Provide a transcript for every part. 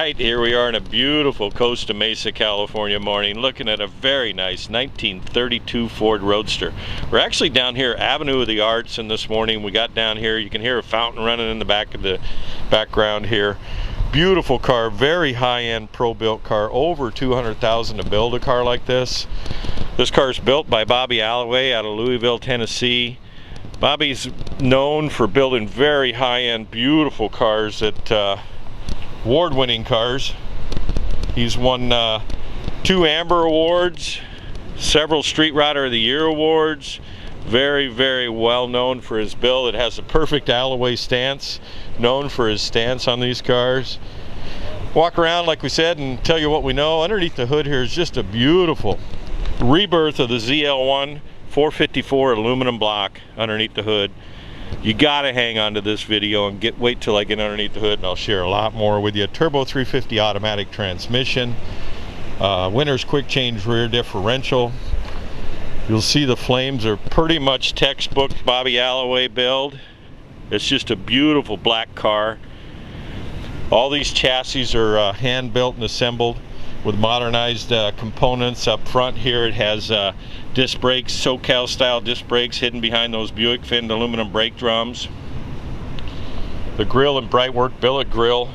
right, here we are in a beautiful Costa Mesa, California morning, looking at a very nice 1932 Ford Roadster. We're actually down here, Avenue of the Arts, and this morning we got down here. You can hear a fountain running in the back of the background here. Beautiful car, very high-end pro-built car, over $200,000 to build a car like this. This car is built by Bobby Alloway out of Louisville, Tennessee. Bobby's known for building very high-end, beautiful cars that award-winning cars. He's won 2 Amber Awards, several Street Rider of the Year awards. Very, very well known for his build. It has a perfect Alloway stance, known for his stance on these cars. Walk around, like we said, and tell you what we know. Underneath the hood here is just a beautiful rebirth of the ZL-1 454 aluminum block underneath the hood. You gotta hang on to this video and wait till I get underneath the hood and I'll share a lot more with you. Turbo 350 automatic transmission, Winner's quick change rear differential. You'll see the flames are pretty much textbook Bobby Alloway build. It's just a beautiful black car. All these chassis are hand built and assembled with modernized components. Up front here it has disc brakes, SoCal style disc brakes hidden behind those Buick finned aluminum brake drums. The grille and Brightwork billet grille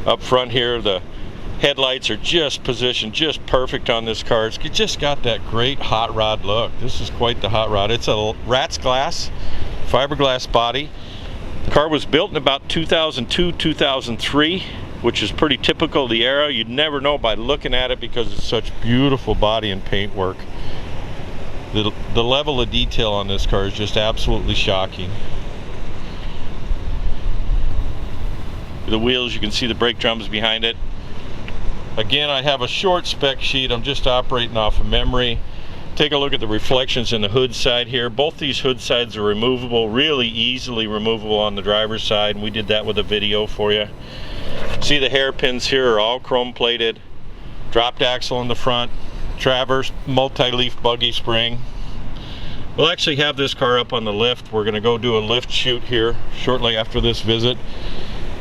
up front here. The headlights are just positioned just perfect on this car. It's just got that great hot rod look. This is quite the hot rod. It's a rat's glass fiberglass body. The car was built in about 2002, 2003, which is pretty typical of the era. You'd never know by looking at it because it's such beautiful body and paint work. The level of detail on this car is just absolutely shocking. The wheels, you can see the brake drums behind it. Again, I have a short spec sheet. I'm just operating off of memory. Take a look at the reflections in the hood side here. Both these hood sides are removable, really easily removable on the driver's side, and we did that with a video for you. See the hairpins here are all chrome plated. Dropped axle in the front. Traverse multi-leaf buggy spring. We'll actually have this car up on the lift. We're going to go do a lift shoot here shortly after this visit.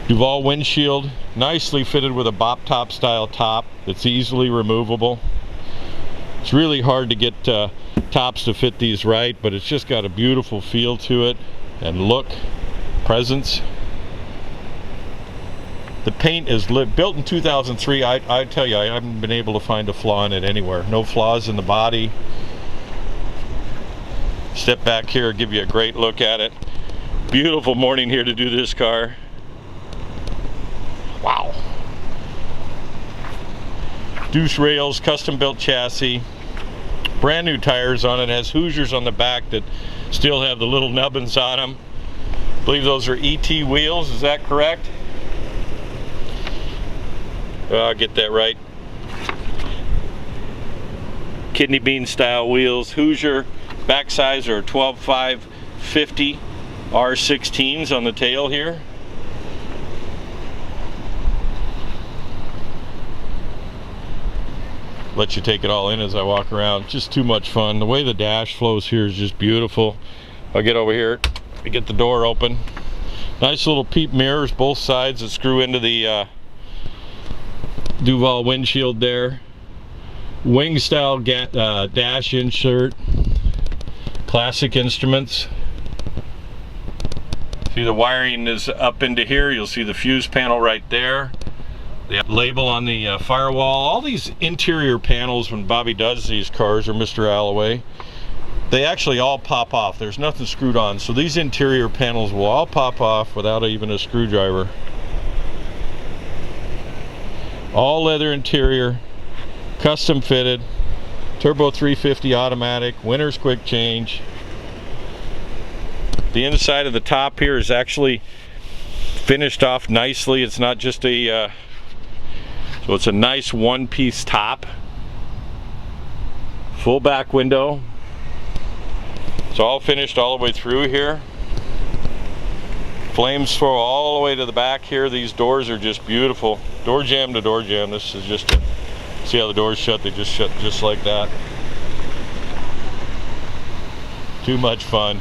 Duval windshield, nicely fitted with a bop top style top that's easily removable. It's really hard to get tops to fit these right, but it's just got a beautiful feel to it and look, presence. The paint is built in 2003. I tell you, I haven't been able to find a flaw in it anywhere. No flaws in the body. Step back here, give you a great look at it. Beautiful morning here to do this car. Wow. Deuce rails, custom built chassis. Brand new tires on it. Has Hoosiers on the back that still have the little nubbins on them. I believe those are ET wheels, is that correct? I'll get that right. Kidney bean style wheels. Hoosier back size are 12.550 R16s on the tail here. Let you take it all in as I walk around. Just too much fun. The way the dash flows here is just beautiful. I'll get over here and get the door open. Nice little peep mirrors, both sides that screw into the Duval windshield there. Wing style dash insert. Classic instruments. See the wiring is up into here. You'll see the fuse panel right there. The label on the firewall. All these interior panels when Bobby does these cars, or Mr. Alloway, they actually all pop off. There's nothing screwed on. So these interior panels will all pop off without even a screwdriver. All leather interior, custom fitted, turbo 350 automatic, Winner's quick change. The inside of the top here is actually finished off nicely. It's not just a so it's a nice one-piece top. Full back window. It's all finished all the way through here. Flames flow all the way to the back here. These doors are just beautiful. Door jamb to door jamb. This is just a, see how the doors shut? They just shut just like that. Too much fun.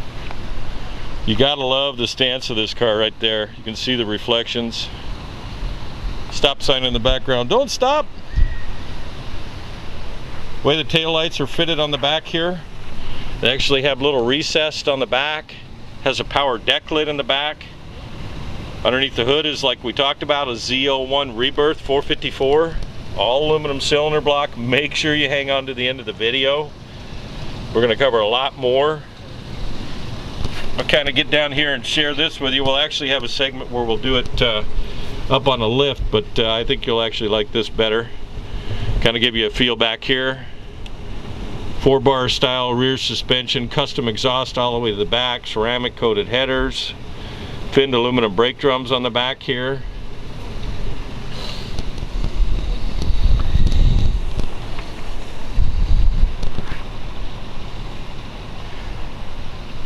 You gotta love the stance of this car right there. You can see the reflections. stop sign in the background. Don't stop! The way the taillights are fitted on the back here, they actually have little recessed on the back. Has a power deck lid in the back. Underneath the hood is, like we talked about, a ZL-1 Rebirth 454. All aluminum cylinder block. Make sure you hang on to the end of the video. We're going to cover a lot more. I'll kind of get down here and share this with you. We'll actually have a segment where we'll do it up on a lift, but I think you'll actually like this better. Kind of give you a feel back here. 4-bar style rear suspension, custom exhaust all the way to the back, ceramic coated headers, finned aluminum brake drums on the back here.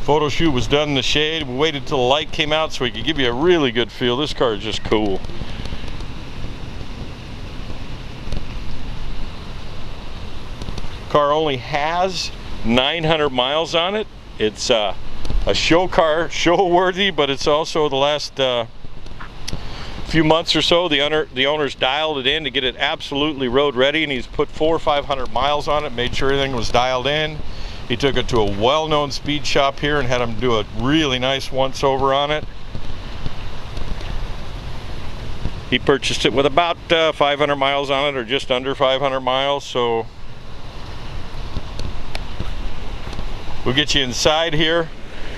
Photo shoot was done in the shade. We waited till the light came out so we could give you a really good feel. This car is just cool. Car only has 900 miles on it. It's a show car, show worthy, but it's also the last few months or so the owner's dialed it in to get it absolutely road ready, and he's put 400 or 500 miles on it, made sure everything was dialed in. He took it to a well-known speed shop here and had him do a really nice once over on it. He purchased it with about 500 miles on it, or just under 500 miles, so we'll get you inside here.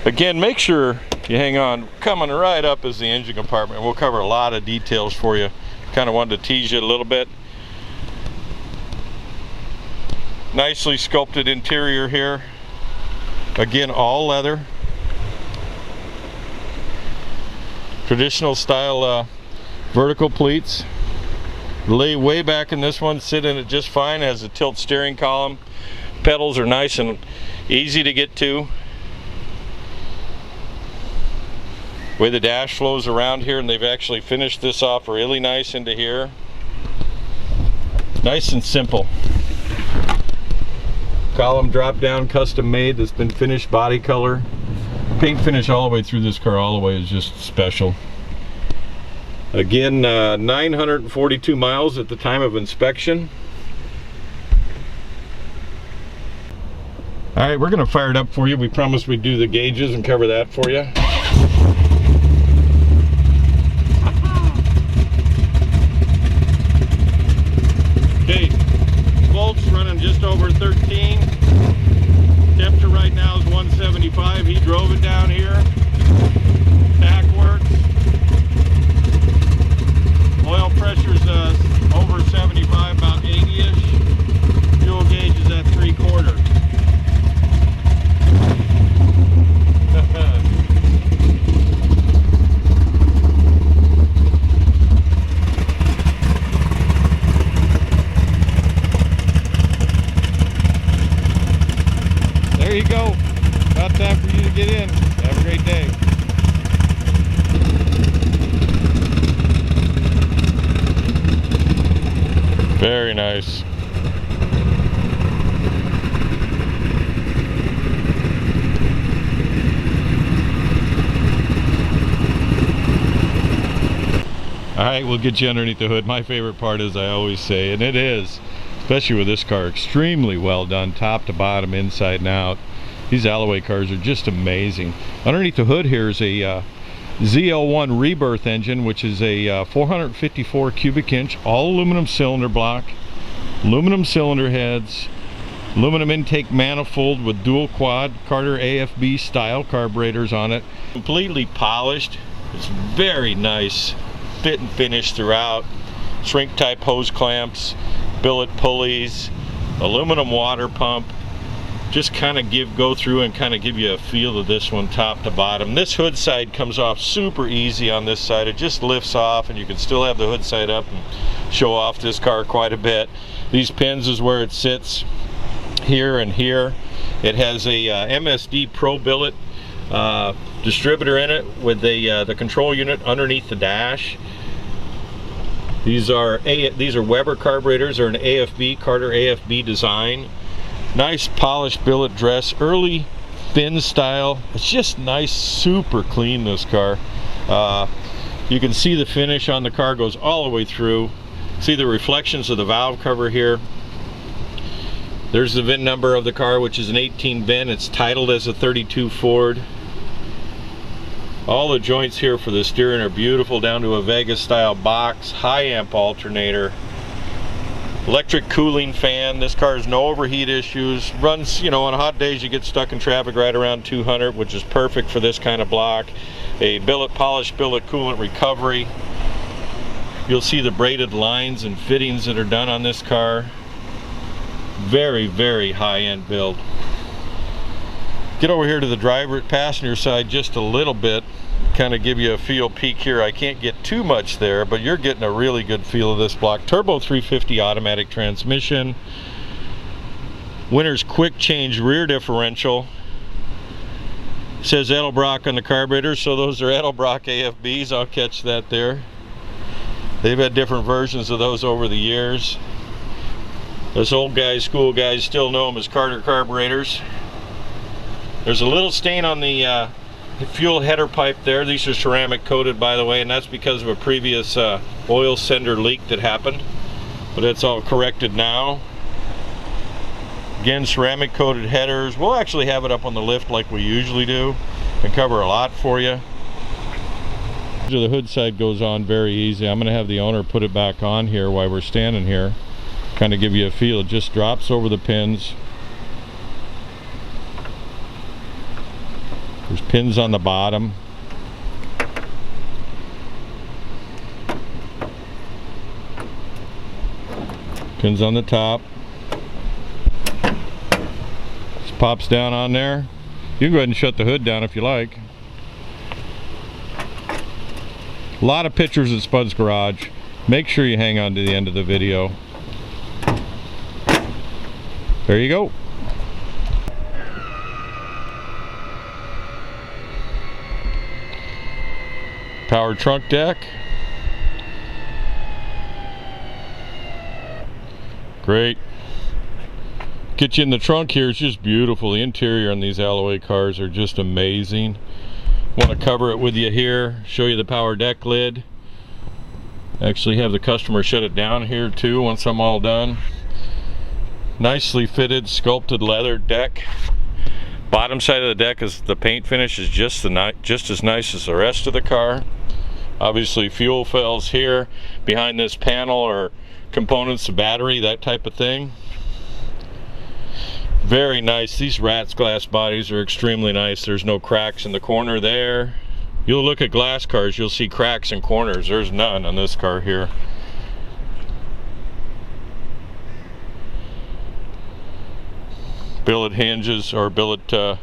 Again, make sure you hang on. Coming right up is the engine compartment. We'll cover a lot of details for you. Kind of wanted to tease you a little bit. Nicely sculpted interior here. Again, all leather. Traditional style vertical pleats. Lay way back in this one, sit in it just fine. Has a tilt steering column. Pedals are nice and easy to get to. Way the dash flows around here, and they've actually finished this off really nice into here. Nice and simple. Column drop down, custom made, that's been finished body color. Paint finish all the way through this car, all the way, is just special. Again, 942 miles at the time of inspection. Alright, we're going to fire it up for you. We promised we'd do the gauges and cover that for you. Okay, volts running just over 13. Temperature right now is 175. He drove it down here. Back works. Oil pressure's over 75, about 80-ish. Fuel gauge is at 3/4. There you go. About time for you to get in. Have a great day. Very nice. Alright, we'll get you underneath the hood. My favorite part, as I always say, and it is, especially with this car, extremely well done, top to bottom, inside and out. These Alloway cars are just amazing. Underneath the hood here is a ZL-1 Rebirth engine, which is a 454 cubic inch, all aluminum cylinder block, aluminum cylinder heads, aluminum intake manifold with dual quad Carter AFB style carburetors on it. Completely polished. It's very nice fit and finish throughout. Shrink type hose clamps, billet pulleys, aluminum water pump. Just kind of go through and kind of give you a feel of this one top to bottom. This hood side comes off super easy on this side. It just lifts off, and you can still have the hood side up and show off this car quite a bit. These pins is where it sits, here and here. It has a MSD Pro billet distributor in it with the control unit underneath the dash. These are Weber carburetors, or an AFB, Carter AFB design. Nice polished billet dress, early Finn style. It's just nice, super clean, this car. You can see the finish on the car goes all the way through. See the reflections of the valve cover here. There's the VIN number of the car, which is an 18 VIN. It's titled as a 32 Ford. All the joints here for the steering are beautiful, down to a Vegas style box, high amp alternator, electric cooling fan. This car has no overheat issues. Runs, you know, on hot days you get stuck in traffic right around 200, which is perfect for this kind of block. A polished billet coolant recovery. You'll see the braided lines and fittings that are done on this car. Very, very high-end build. Get over here to the passenger side just a little bit, kind of give you a feel peek here. I can't get too much there, but you're getting a really good feel of this block. Turbo 350 automatic transmission. Winner's quick change rear differential. Says Edelbrock on the carburetor, so those are Edelbrock AFBs. I'll catch that there. They've had different versions of those over the years. Us old guys, school guys, still know them as Carter carburetors. There's a little stain on the fuel header pipe there. These are ceramic coated, by the way, and that's because of a previous oil sender leak that happened. But it's all corrected now. Again, ceramic coated headers. We'll actually have it up on the lift like we usually do and cover a lot for you. The hood side goes on very easy. I'm going to have the owner put it back on here while we're standing here. Kind of give you a feel. It just drops over the pins. There's pins on the bottom. Pins on the top. Just pops down on there. You can go ahead and shut the hood down if you like. A lot of pictures at Spud's Garage. Make sure you hang on to the end of the video. There you go. Power trunk deck. Great. Get you in the trunk here. It's just beautiful. The interior on these Alloway cars are just amazing. Want to cover it with you here, show you the power deck lid. Actually have the customer shut it down here too once I'm all done. Nicely fitted, sculpted leather deck. Bottom side of the deck is the paint finish is just as nice as the rest of the car. Obviously fuel cells here. Behind this panel are components, the battery, that type of thing. Very nice. These Rat's glass bodies are extremely nice. There's no cracks in the corner there. You'll look at glass cars, you'll see cracks in corners. There's none on this car here. Billet hinges or billet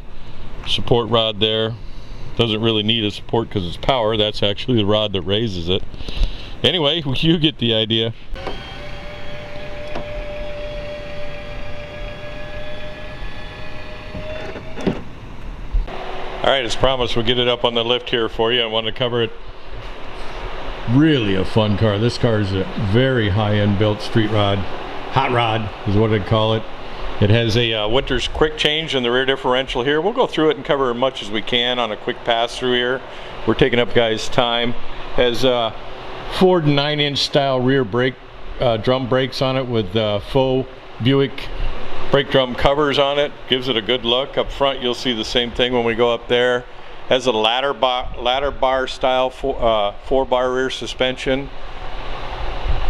support rod there. Doesn't really need a support because it's power. That's actually the rod that raises it. Anyway, you get the idea. Alright, as promised, we'll get it up on the lift here for you. I want to cover it. Really a fun car. This car is a very high-end built street rod. Hot rod is what I'd call it. It has a Winter's quick change in the rear differential here. We'll go through it and cover as much as we can on a quick pass through here. We're taking up guys' time. Has Ford 9-inch style rear brake drum brakes on it with faux Buick brake drum covers on it. Gives it a good look. Up front you'll see the same thing when we go up there. Has a ladder bar style 4-bar rear suspension.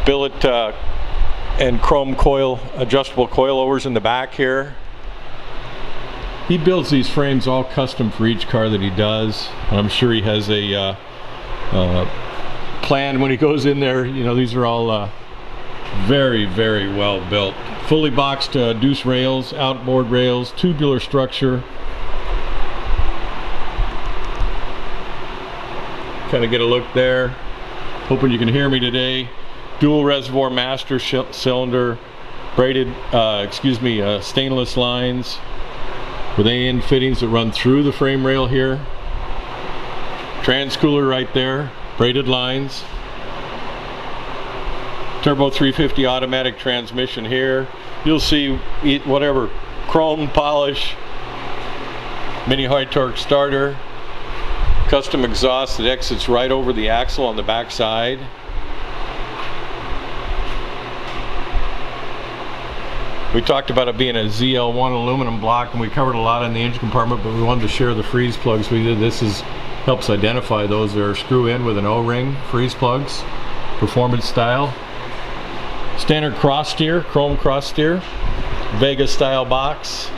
Billet and chrome adjustable coilovers in the back here. He builds these frames all custom for each car that he does. I'm sure he has a plan when he goes in there. You know, these are all very, very well built. Fully boxed deuce rails, outboard rails, tubular structure. Kind of get a look there. Hoping you can hear me today. Dual reservoir master cylinder, braided, stainless lines with AN fittings that run through the frame rail here. Trans cooler right there, braided lines. Turbo 350 automatic transmission here. You'll see whatever chrome polish, mini high torque starter. Custom exhaust that exits right over the axle on the back side. We talked about it being a ZL-1 aluminum block, and we covered a lot in the engine compartment, but we wanted to share the freeze plugs we did. This helps identify those. They're screw in with an O-ring freeze plugs, performance style. Standard cross steer, chrome cross steer, Vega style box.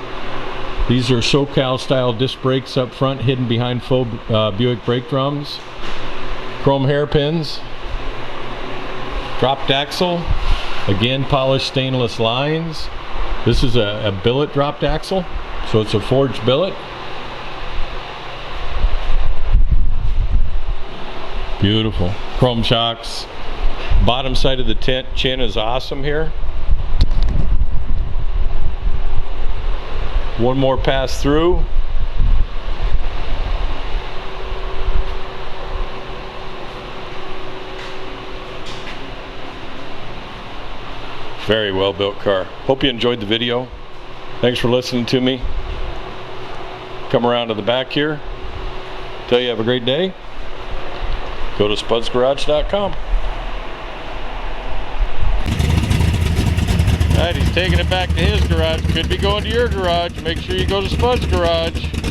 These are SoCal style disc brakes up front, hidden behind faux Buick brake drums. Chrome hairpins. Dropped axle. Again, polished stainless lines. This is a billet dropped axle, so it's a forged billet. Beautiful. Chrome shocks. Bottom side of the chin is awesome here. One more pass through. Very well built car. Hope you enjoyed the video. Thanks for listening to me. Come around to the back here. Tell you have a great day. Go to spudsgarage.com. Alright, he's taking it back to his garage. Could be going to your garage. Make sure you go to Spud's Garage.